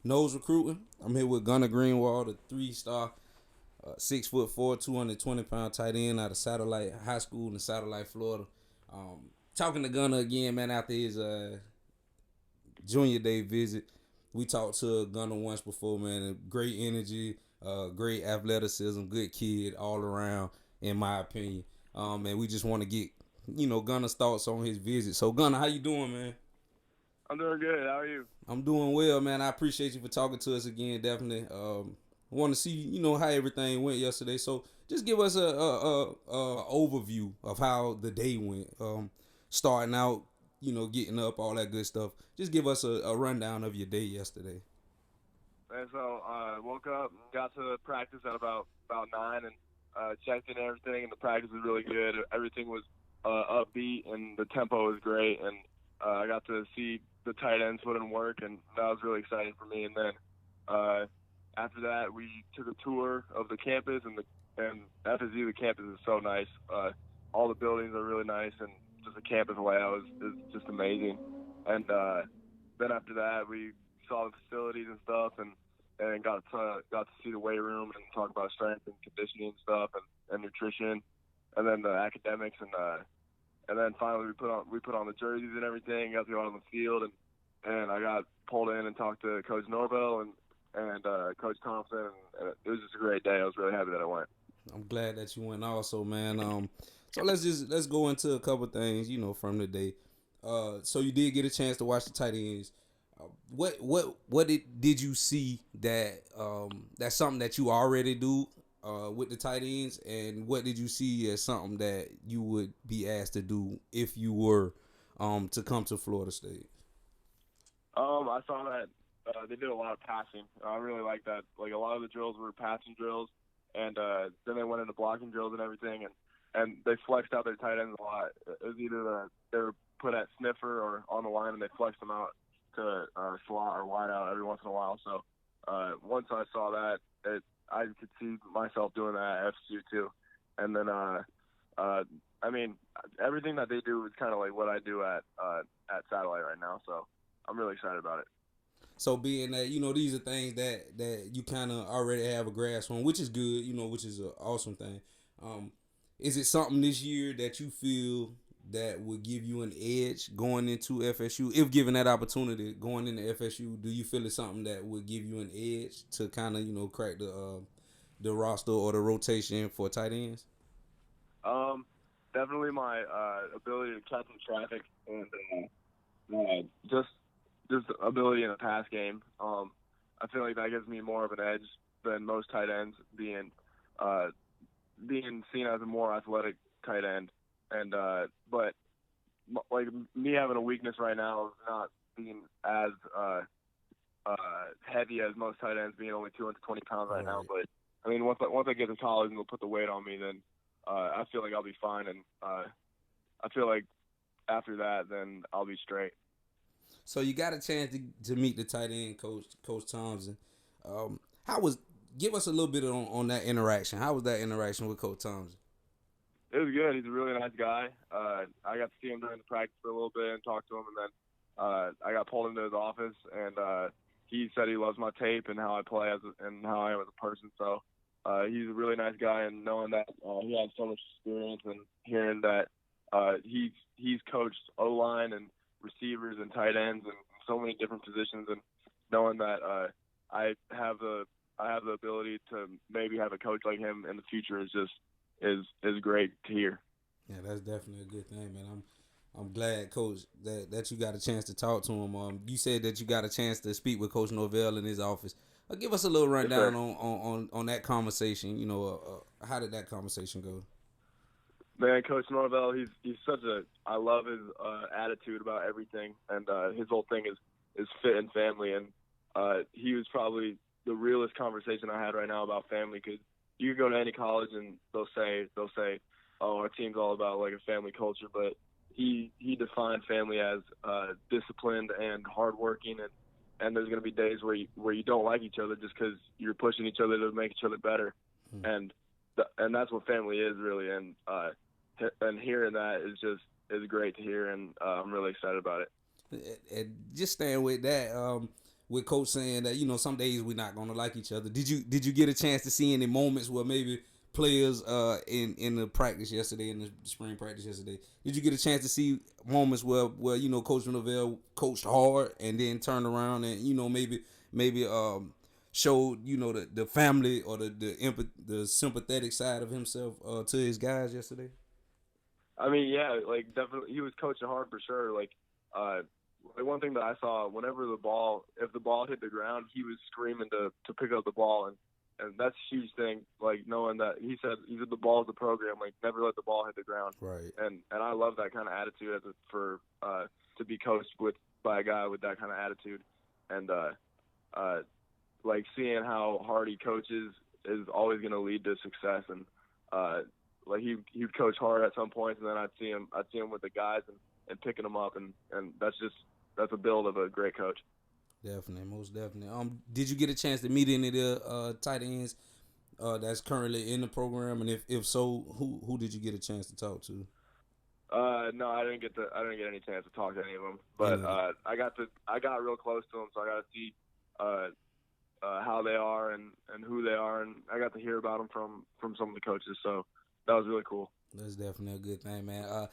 Noles Recruiting. I'm here with Gunnar Greenwald, a 3-star, 6'4", 220-pound tight end out of Satellite High School in Satellite, Florida. Talking to Gunnar again, man, after his junior day visit. We talked to Gunnar once before, man. Great energy, great athleticism, good kid all around, in my opinion. And we just want to get, Gunner's thoughts on his visit. So, Gunnar, how you doing, man? I'm doing good. How are you? I'm doing well, man. I appreciate you for talking to us again. Definitely. Want to see, how everything went yesterday. So just give us a overview of how the day went. Starting out, getting up, all that good stuff. Just give us a rundown of your day yesterday. And so woke up, got to practice at about 9, and checked in and everything. And the practice was really good. Everything was upbeat, and the tempo was great. And I got to see the tight ends put in work, and that was really exciting for me. And then after that, we took a tour of the campus, and FSU, the campus is so nice. All the buildings are really nice, and just the campus layout is just amazing. And then after that, we saw the facilities and stuff, and got to see the weight room and talk about strength and conditioning stuff and nutrition, and then the academics, and then finally we put on the jerseys and everything. Got to go out on the field, and I got pulled in and talked to Coach Norvell and Coach Thompson, and it was just a great day. I was really happy that I went. I'm glad that you went also, man. So let's go into a couple things, from the day. So you did get a chance to watch the tight ends. What did you see that's something that you already do with the tight ends, and what did you see as something that you would be asked to do if you were to come to Florida State? I saw that they did a lot of passing. I really like that. Like, a lot of the drills were passing drills, and then they went into blocking drills and everything, and they flexed out their tight ends a lot. It was either they were put at sniffer or on the line, and they flexed them out to slot or wide out every once in a while. So once I saw that, I could see myself doing that at FSU too. And then, I mean, everything that they do is kind of like what I do at Satellite right now. So I'm really excited about it. So being that these are things that you kind of already have a grasp on, which is good, which is an awesome thing. Is it something this year that you feel that would give you an edge going into FSU, if given that opportunity going into FSU? Do you feel it's something that would give you an edge to kind of crack the roster or the rotation for tight ends? Definitely my ability to catch in traffic and just ability in the pass game. I feel like that gives me more of an edge than most tight ends, being seen as a more athletic tight end. And but like me having a weakness right now of not being as heavy as most tight ends, being only 220 pounds right now. But I mean, once I get to college and they'll put the weight on me, then I feel like I'll be fine. And I feel like after that, then I'll be straight. So you got a chance to meet the tight end Coach Thompson. How was Give us a little bit on that interaction. How was that interaction with Coach Thompson? It was good. He's a really nice guy. I got to see him during the practice for a little bit and talk to him, and then I got pulled into his office, and he said he loves my tape and how I play and how I am as a person. So he's a really nice guy, and knowing that he has so much experience and hearing that he's coached O-line and receivers and tight ends and so many different positions, and knowing that I have the ability to maybe have a coach like him in the future is great to hear. Yeah, that's definitely a good thing, man. I'm glad, Coach, that you got a chance to talk to him. You said that you got a chance to speak with Coach Norvell in his office. Give us a little Yes, rundown sir. on that conversation. How did that conversation go? Man, Coach Norvell, he's I love his attitude about everything, and his whole thing is fit and family, and he was probably the realest conversation I had right now about family, because you can go to any college and they'll say, oh, our team's all about like a family culture, but he defined family as disciplined and hardworking, and there's going to be days where you don't like each other just because you're pushing each other to make each other better, and that's what family is really, and hearing that is great to hear, and I'm really excited about it. And just staying with that, with Coach saying that, you know, some days we're not gonna like each other. Did you get a chance to see any moments where maybe players in the practice yesterday, in the spring practice yesterday, did you get a chance to see moments where you know Coach Novell coached hard and then turned around and, you know, maybe showed, you know, the family or the sympathetic side of himself to his guys yesterday? I mean, yeah, like definitely he was coaching hard for sure. Like one thing that I saw, whenever if the ball hit the ground, he was screaming to pick up the ball, and that's a huge thing. Like knowing that he said the ball is the program, like never let the ball hit the ground. Right. And I love that kind of attitude to be coached by a guy with that kind of attitude, and like seeing how hard he coaches is always going to lead to success. And like he'd coach hard at some points, and then I'd see him with the guys and picking them up, and that's a build of a great coach. Definitely, most definitely. Did you get a chance to meet any of the tight ends that's currently in the program, and if so, who did you get a chance to talk to? No, I didn't get any chance to talk to any of them, but I got real close to them, so I got to see how they are and who they are, and I got to hear about them from some of the coaches, so that was really cool. That's definitely a good thing, man.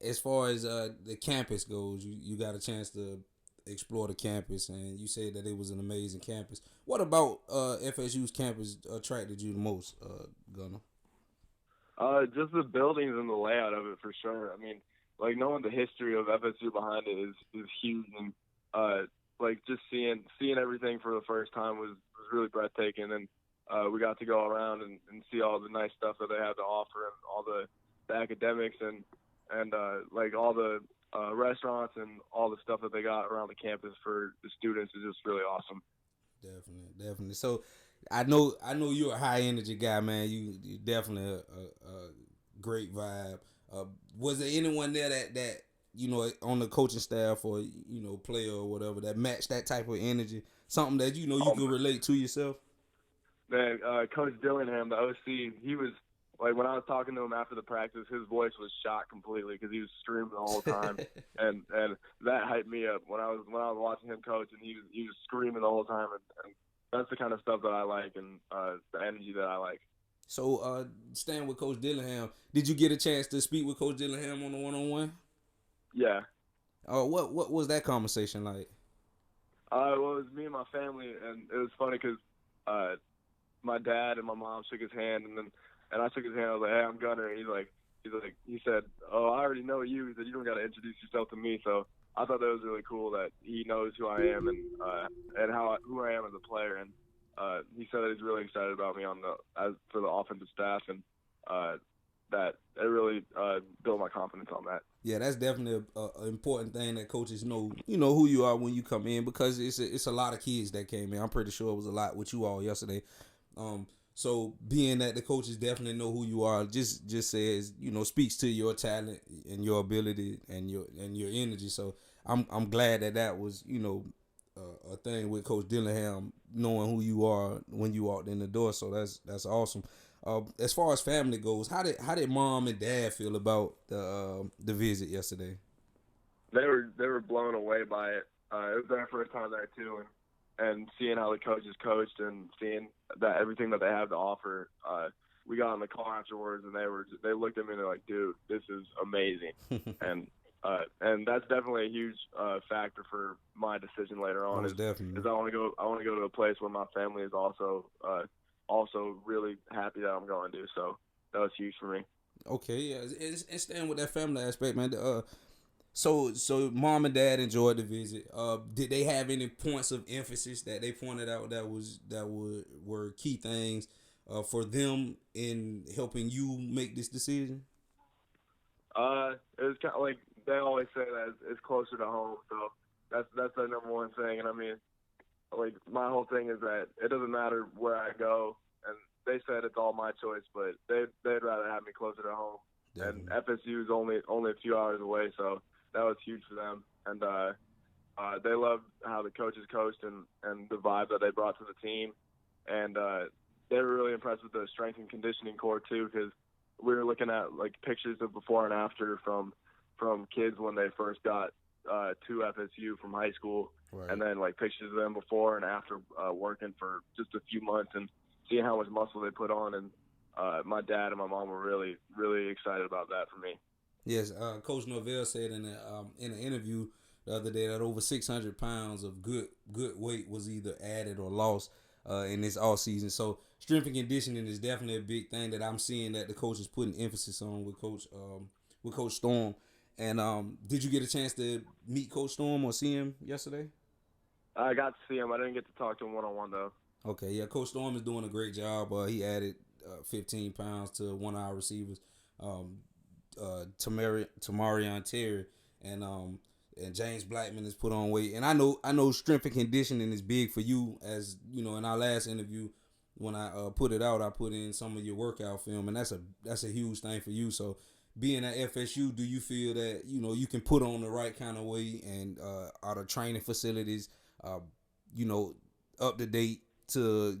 As far as the campus goes, you got a chance to explore the campus, and you said that it was an amazing campus. What about FSU's campus attracted you the most, Gunnar? Just the buildings and the layout of it for sure. I mean, like knowing the history of FSU behind it is huge, and like just seeing everything for the first time was really breathtaking. And we got to go around and see all the nice stuff that they have to offer, and all the academics and like all the restaurants and all the stuff that they got around the campus for the students is just really awesome. Definitely. So I know you're a high energy guy, man. You definitely a great vibe. Was there anyone there that you know on the coaching staff or you know player or whatever that matched that type of energy? Something that you know you could relate to yourself? Man, Coach Dillingham, the OC, he was like when I was talking to him after the practice, his voice was shot completely because he was screaming the whole time, and that hyped me up when I was watching him coach, and he was screaming the whole time, and that's the kind of stuff that I like, and the energy that I like. So, staying with Coach Dillingham, did you get a chance to speak with Coach Dillingham on the one-on-one? Yeah. What was that conversation like? Well, it was me and my family, and it was funny because my dad and my mom shook his hand, and I shook his hand. I was like, "Hey, I'm Gunnar." And he said, "Oh, I already know you." He said, "You don't got to introduce yourself to me." So I thought that was really cool that he knows who I am and who I am as a player. And he said that he's really excited about me for the offensive staff, and that it really built my confidence on that. Yeah, that's definitely an important thing that coaches know. You know who you are when you come in because it's a lot of kids that came in. I'm pretty sure it was a lot with you all yesterday. So being that the coaches definitely know who you are, just says, you know, speaks to your talent and your ability and your energy. So I'm glad that was, you know, a thing with Coach Dillingham knowing who you are when you walked in the door. So that's awesome. As far as family goes, how did mom and dad feel about the visit yesterday? They were blown away by it. It was their first time there too, and seeing how the coaches coached and seeing that everything that they have to offer. We got in the car afterwards, and they looked at me and they're like, "Dude, this is amazing," and that's definitely a huge factor for my decision later on. Is I want to go to a place where my family is also really happy that I'm going to. So that was huge for me. Okay, yeah, and staying with that family aspect, man. So mom and dad enjoyed the visit. Did they have any points of emphasis that they pointed out that were key things for them in helping you make this decision? It was kind of like they always say that it's closer to home, so that's the number one thing. And I mean, like my whole thing is that it doesn't matter where I go, and they said it's all my choice, but they'd rather have me closer to home. Definitely. And FSU is only a few hours away, so that was huge for them. And they loved how the coaches coached and the vibe that they brought to the team. And they were really impressed with the strength and conditioning core too, because we were looking at like pictures of before and after from kids when they first got to FSU from high school, Right. and then like pictures of them before and after working for just a few months and seeing how much muscle they put on. And my dad and my mom were really, really excited about that for me. Yes, Coach Norvell said in an interview the other day that over 600 pounds of good weight was either added or lost in this off season. So strength and conditioning is definitely a big thing that I'm seeing that the coach is putting emphasis on with Coach Storm. And did you get a chance to meet Coach Storm or see him yesterday? I got to see him. I didn't get to talk to him one-on-one though. Okay, yeah, Coach Storm is doing a great job. He added 15 pounds to one of our receivers. Tamarion Terry and James Blackman has put on weight, and I know strength and conditioning is big for you. As you know, in our last interview, when I put it out, I put in some of your workout film, and that's a huge thing for you. So being at FSU, do you feel that you can put on the right kind of weight, and are the training facilities you know up to date to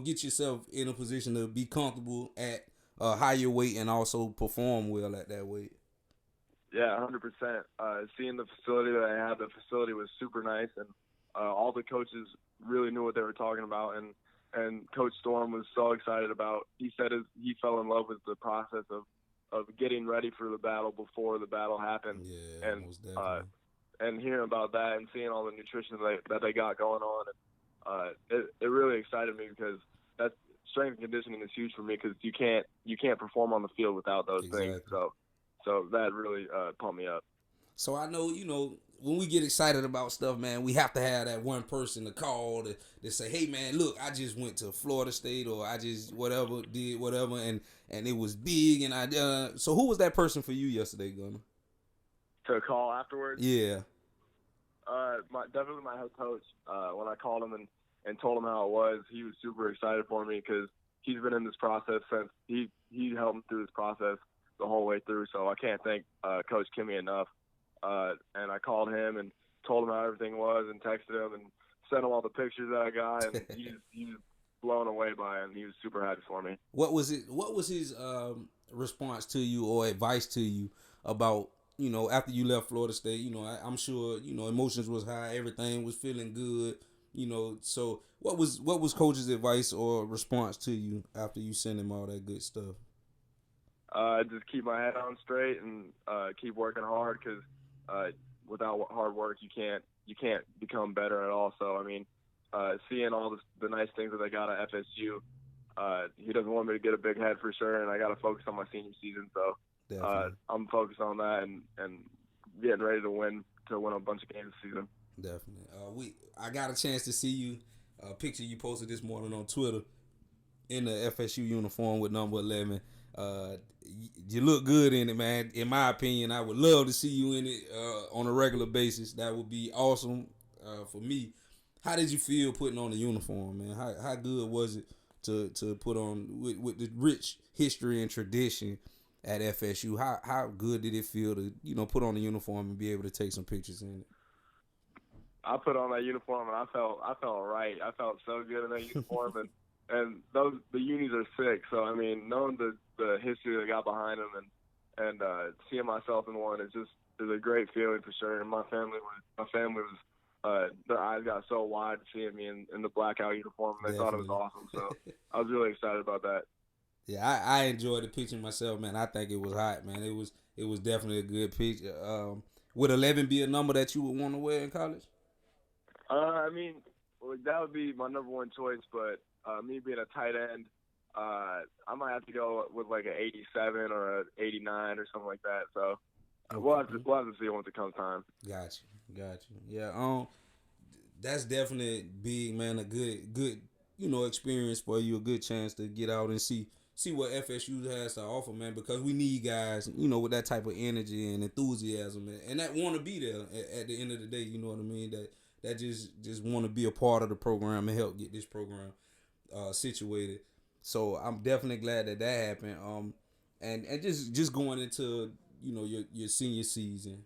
get yourself in a position to be comfortable at higher weight and also perform well at that weight? Yeah, 100%. Seeing the facility that I had, the facility was super nice, and all the coaches really knew what they were talking about. And Coach Storm was so excited about. He said he fell in love with the process of getting ready for the battle before the battle happened. Yeah, and most definitely. And hearing about that and seeing all the nutrition that they got going on, it really excited me because that's strength and conditioning is huge for me because you can't perform on the field without those things. So that really pumped me up. So I know, when we get excited about stuff, man, we have to have that one person to call to say, hey, man, look, I just went to Florida State or I just did whatever, and it was big. And so who was that person for you yesterday, Gunnar? To call afterwards? Yeah. Definitely my head coach. When I called him and told him how it was, he was super excited for me because he's been in this process since he helped me through this process the whole way through. So I can't thank Coach Kimmy enough. And I called him and told him how everything was and texted him and sent him all the pictures that I got. And he was blown away by it, and he was super happy for me. What was his response to you or advice to you about, after you left Florida State? I'm sure, emotions was high, everything was feeling good, so what was Coach's advice or response to you after you sent him all that good stuff? Just keep my head on straight and keep working hard because without hard work you can't become better at all. So I mean, seeing all the nice things that they got at FSU, he doesn't want me to get a big head for sure, and I got to focus on my senior season. So I'm focused on that and getting ready to win a bunch of games this season. Definitely. I got a chance to see you. A picture you posted this morning on Twitter in the FSU uniform with number 11. You look good in it, man. In my opinion, I would love to see you in it on a regular basis. That would be awesome for me. How did you feel putting on the uniform, man? How good was it to put on with the rich history and tradition at FSU? How good did it feel to put on the uniform and be able to take some pictures in it? I put on that uniform and I felt right. I felt so good in that uniform and the unis are sick. So I mean, knowing the history that got behind them and seeing myself in one is a great feeling for sure. And my family was their eyes got so wide seeing me in the blackout uniform, and they thought it was awesome. So I was really excited about that. Yeah, I enjoyed the picture myself, man. I think it was hot, man. It was definitely a good picture. Would 11 be a number that you would want to wear in college? I mean, that would be my number one choice, but me being a tight end, I might have to go with like an 87 or an 89 or something like that. So we'll have to see once it comes time. Got you. Yeah. That's definitely big, man. A good experience for you. A good chance to get out and see what FSU has to offer, man. Because we need guys, with that type of energy and enthusiasm, and that want to be there at the end of the day. You know what I mean? That just want to be a part of the program and help get this program situated. So I'm definitely glad that happened. And just going into your senior season,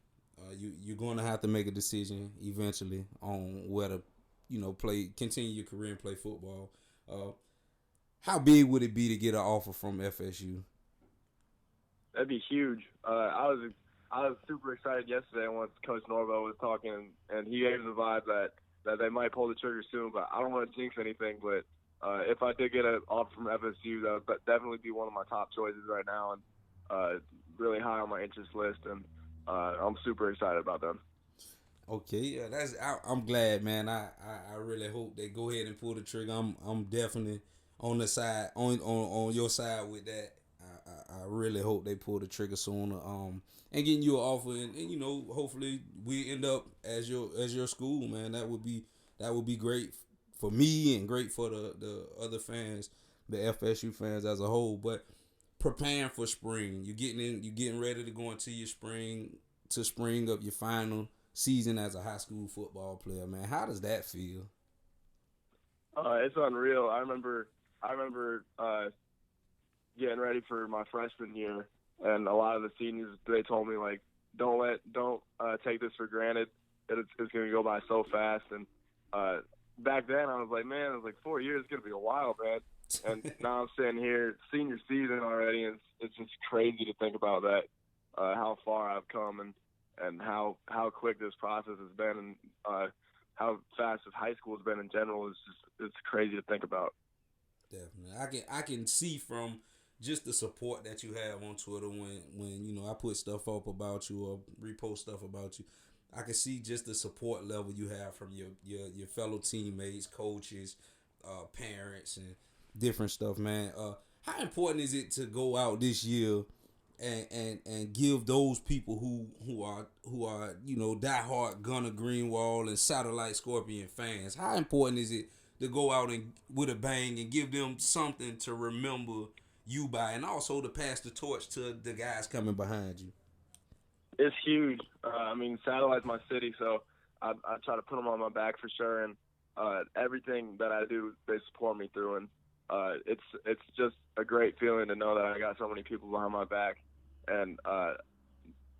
you're going to have to make a decision eventually on whether continue your career and play football. How big would it be to get an offer from FSU? That'd be huge. I I was super excited yesterday once Coach Norvell was talking, and he gave the vibe that they might pull the trigger soon. But I don't want to jinx anything. But if I did get an offer from FSU, that would definitely be one of my top choices right now, and really high on my interest list. And I'm super excited about them. Okay, yeah, I'm glad, man. I really hope they go ahead and pull the trigger. I'm definitely on the side on your side with that. I really hope they pull the trigger sooner. And getting you an offer, and hopefully we end up as your school, man. That would be great for me and great for the other fans, the FSU fans as a whole. But preparing for spring, you getting ready to go into your spring of your final season as a high school football player, man. How does that feel? It's unreal. I remember getting ready for my freshman year, and a lot of the seniors, they told me, like, don't take this for granted. It's going to go by so fast. And back then I was like, man, it was like 4 years. It's going to be a while, man. And now I'm sitting here, senior season already, and it's just crazy to think about that, how far I've come, and how quick this process has been, and how fast this high school has been in general. It's crazy to think about. Definitely, I can see from just the support that you have on Twitter when I put stuff up about you or repost stuff about you. I can see just the support level you have from your fellow teammates, coaches, parents, and different stuff, man. How important is it to go out this year and give those people who are diehard Gunnar Greenwald and Satellite Scorpion fans? How important is it to go out and with a bang and give them something to remember you by, and also to pass the torch to the guys coming behind you? It's huge. I mean, Satellite's my city, so I try to put them on my back for sure. And everything that I do, they support me through. And it's just a great feeling to know that I got so many people behind my back. And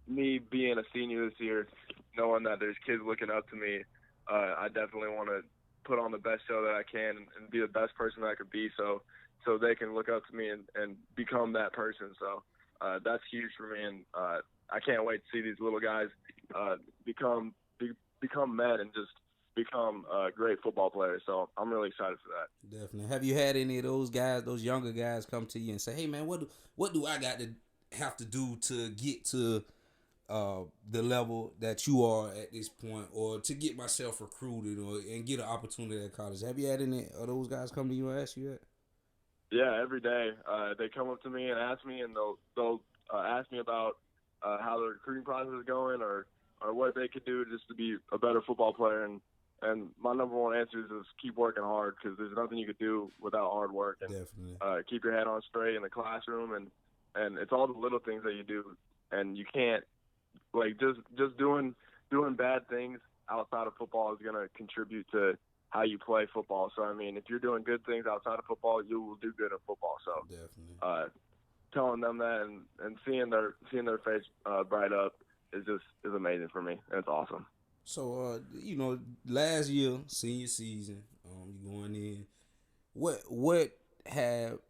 me being a senior this year, knowing that there's kids looking up to me, I definitely want to put on the best show that I can and be the best person that I could be, so they can look up to me and become that person. So that's huge for me, and I can't wait to see these little guys become men and just become great football players. So I'm really excited for that. Definitely. Have you had any of those guys, those younger guys, come to you and say, "Hey, man, what do I got to have to do to get to the level that you are at this point, or to get myself recruited, or and get an opportunity at college"? Have you had any of those guys come to you and ask you that? Yeah, every day they come up to me and ask me, and they'll ask me about how the recruiting process is going, or what they could do just to be a better football player. And my number one answer is just keep working hard, because there's nothing you could do without hard work. And Definitely. keep your head on straight in the classroom, and it's all the little things that you do, and you can't, like, just doing bad things outside of football is going to contribute to how you play football. So, I mean, if you're doing good things outside of football, you will do good in football. So Definitely. Telling them that and seeing their face bright up is amazing for me, and it's awesome. So, last year, senior season, you going in. What have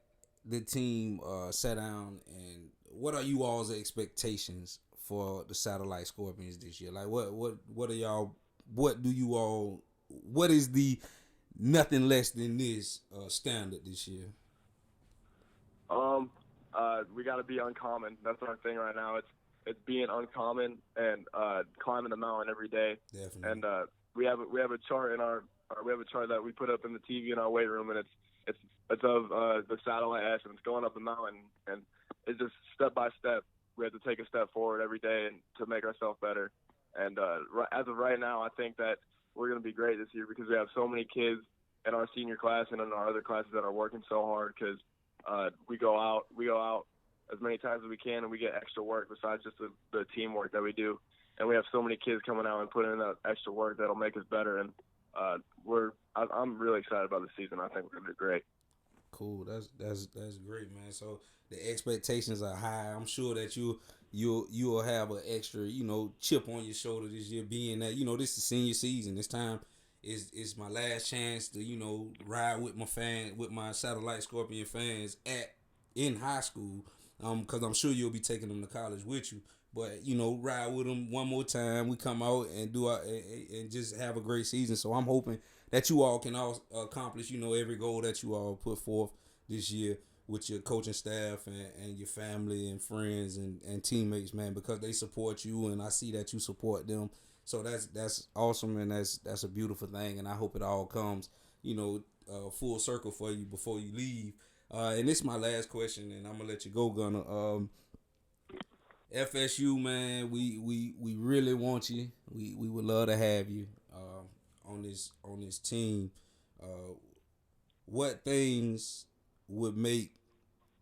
the team sat down, and what are you all's expectations for the Satellite Scorpions this year? Like, what are y'all? What do you all? What is the nothing less than this standard this year? We got to be uncommon. That's our thing right now. It's being uncommon and climbing the mountain every day. Definitely. And we have a chart we have a chart that we put up in the TV in our weight room, and it's of the Satellite S, and it's going up the mountain, and it's just step by step. We have to take a step forward every day and to make ourselves better. And as of right now, I think that we're going to be great this year, because we have so many kids in our senior class and in our other classes that are working so hard, because we go out as many times as we can, and we get extra work besides just the teamwork that we do. And we have so many kids coming out and putting in that extra work that'll make us better. And I'm really excited about the season. I think we're gonna do great. Cool. That's great, man. So the expectations are high. I'm sure that you'll have an extra chip on your shoulder this year, being that this is senior season. This time is my last chance to ride with my Satellite Scorpion fans in high school. Because I'm sure you'll be taking them to college with you. but ride with them one more time. We come out and do and just have a great season. So I'm hoping that you all can all accomplish every goal that you all put forth this year with your coaching staff and your family and friends and teammates, man, because they support you and I see that you support them. So that's awesome, and that's a beautiful thing, and I hope it all comes full circle for you before you leave. And this is my last question, and I'm gonna let you go, Gunnar. FSU, man, we really want you. We would love to have you on this team. Uh, what things would make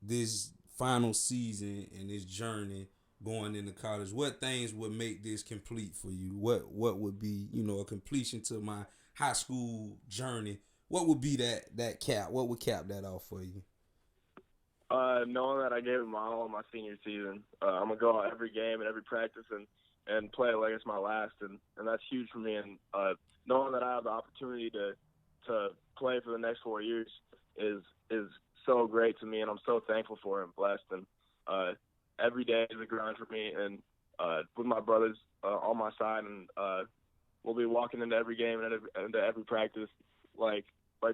this final season and this journey going into college? What things would make this complete for you? What would be a completion to my high school journey? What would be that cap? What would cap that off for you? Knowing that I gave it my all in my senior season, I'm gonna go out every game and every practice and play it like it's my last, and that's huge for me. And knowing that I have the opportunity to play for the next 4 years is so great to me, and I'm so thankful for it and blessed. And every day is a grind for me, and with my brothers on my side, and we'll be walking into every game and into every practice like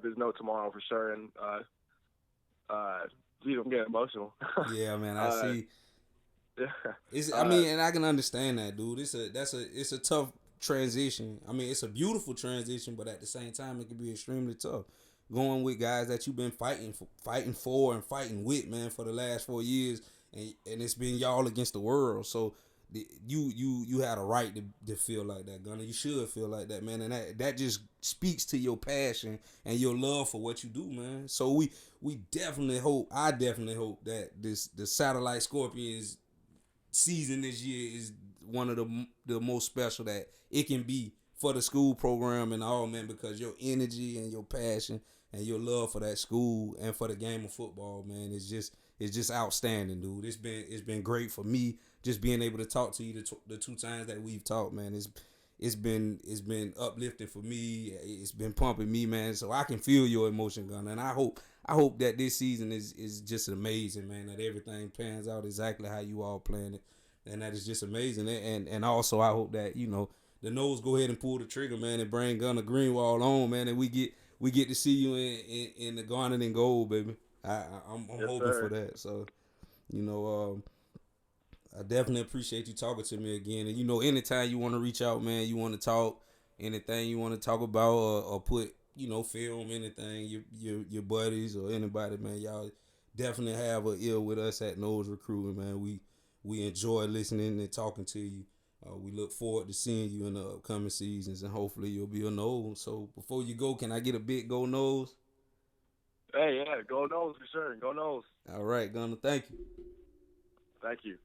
there's no tomorrow for sure. And geez, I'm getting emotional. Yeah, man, I see. Yeah. I mean, and I can understand that, dude. It's a tough transition. I mean, it's a beautiful transition, but at the same time, it can be extremely tough. Going with guys that you've been fighting for and fighting with, man, for the last 4 years, and it's been y'all against the world. So you had a right to feel like that, Gunnar. You should feel like that, man, and that just speaks to your passion and your love for what you do, man. So we definitely hope. I definitely hope that the Satellite Scorpions season this year is one of the most special that it can be for the school program and all, man, because your energy and your passion and your love for that school and for the game of football, man, is just outstanding, dude. It's been great for me just being able to talk to you the two times that we've talked, man. It's been uplifting for me. It's been pumping me, man. So I can feel your emotion, Gunnar, and I hope that this season is just amazing, man. That everything pans out exactly how you all planned it, and that is just amazing. And also I hope that the Noles go ahead and pull the trigger, man, and bring Gunnar Greenwald on, man, and we get to see you in the garnet and gold, baby. I'm Yes, hoping sir. for that. So I definitely appreciate you talking to me again. And anytime you want to reach out, man, you want to talk, anything you want to talk about or put, film anything, your buddies or anybody, man, y'all definitely have an ear with us at Noles Recruiting, man. We enjoy listening and talking to you. We look forward to seeing you in the upcoming seasons, and hopefully you'll be a Noles. So before you go, can I get a big go Noles? Hey, yeah, go Noles for sure. Go Noles. All right, Gunnar, thank you. Thank you.